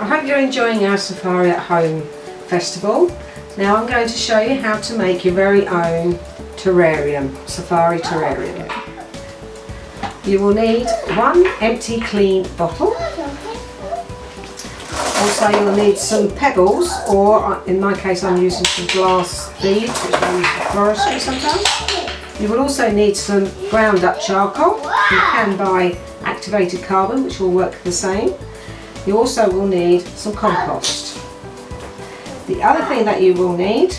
I hope you're enjoying our Safari at Home festival. Now I'm going to show you how to make your very own terrarium, Safari terrarium. You will need one empty clean bottle. Also you'll need some pebbles, or in my case I'm using some glass beads which I use for floristry sometimes. You will also need some ground up charcoal. You can buy activated carbon which will work the same. You also will need some compost. The other thing that you will need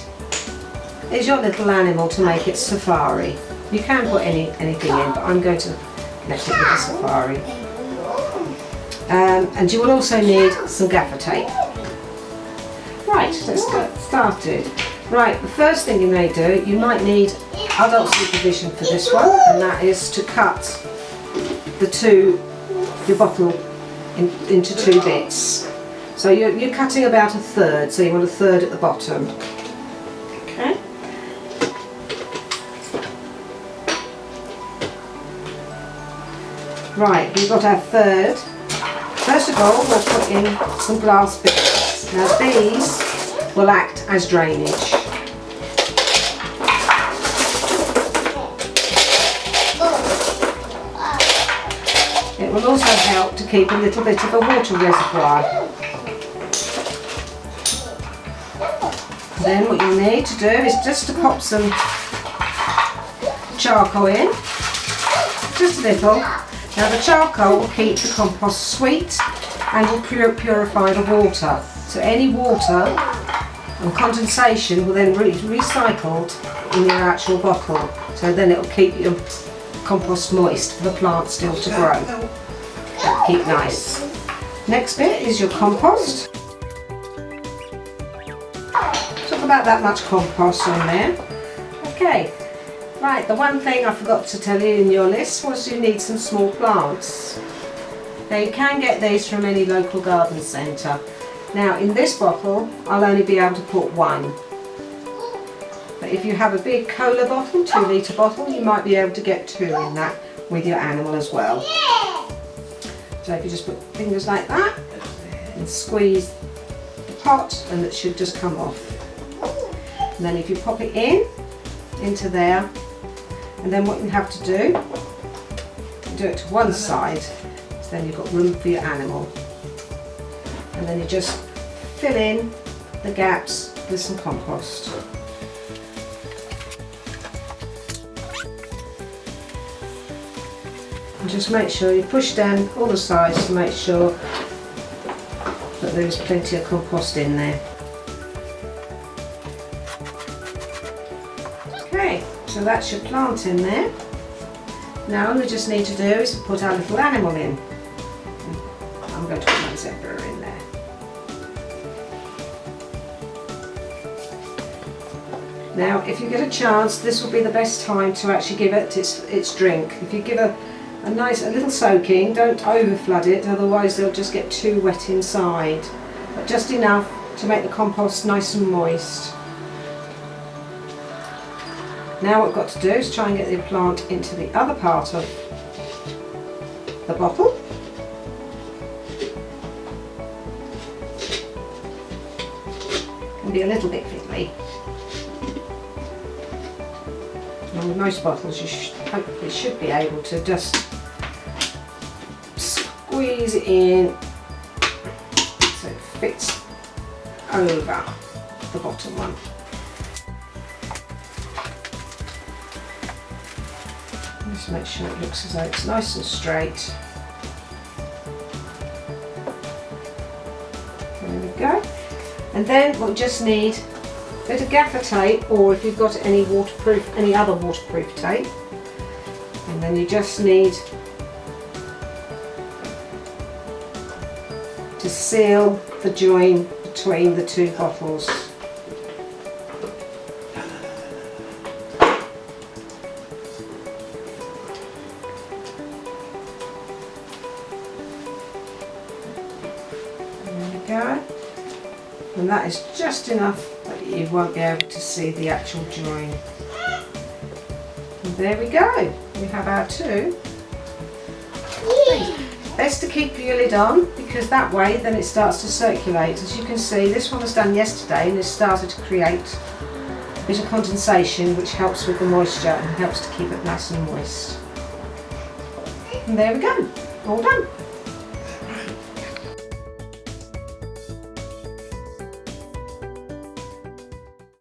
is your little animal to make it safari. You can put anything in, but I'm going to connect it with the safari. And you will also need some gaffer tape. Right, let's get started. Right, the first thing you may do, you might need adult supervision for this one, and that is to cut your bottle into two bits. So you're cutting about a third, so you want a third at the bottom. Okay. Right, we've got our third. First of all, we'll put in some glass bits. Now these will act as drainage. It will also help to keep a little bit of a water reservoir. Then what you'll need to do is just to pop some charcoal in, just a little. Now the charcoal will keep the compost sweet and will purify the water. So any water and condensation will then be recycled in your actual bottle. So then it will keep your compost moist for the plant still to grow. Keep nice. Next bit is your compost. Talk about that much compost on there. Okay, right, the one thing I forgot to tell you in your list was you need some small plants. Now you can get these from any local garden centre. Now in this bottle I'll only be able to put one. But if you have a big cola bottle, 2 litre bottle, you might be able to get 2 in that with your animal as well. So if you just put fingers like that and squeeze the pot, and it should just come off. And then if you pop it into there, and then what you have to do it to one side, so then you've got room for your animal. And then you just fill in the gaps with some compost. And just make sure you push down all the sides to make sure that there's plenty of compost in there. Okay, so that's your plant in there. Now all we just need to do is put our little animal in. I'm going to put my zebra in there. Now if you get a chance, this will be the best time to actually give it its drink. If you give a little soaking, don't over flood it, otherwise they'll just get too wet inside. But just enough to make the compost nice and moist. Now what we've got to do is try and get the plant into the other part of the bottle. Can be a little bit fiddly. And with most bottles you hopefully should be able to just squeeze it in so it fits over the bottom one. Just make sure it looks as though it's nice and straight. There we go. And then we'll just need a bit of gaffer tape, or if you've got any other waterproof tape. And then you just need to seal the join between the two bottles. There we go. And that is just enough that you won't be able to see the actual join. And there we go. We have our two Best to keep your lid on, because that way then it starts to circulate. As you can see, this one was done yesterday and it's started to create a bit of condensation, which helps with the moisture and helps to keep it nice and moist. And there we go, all done.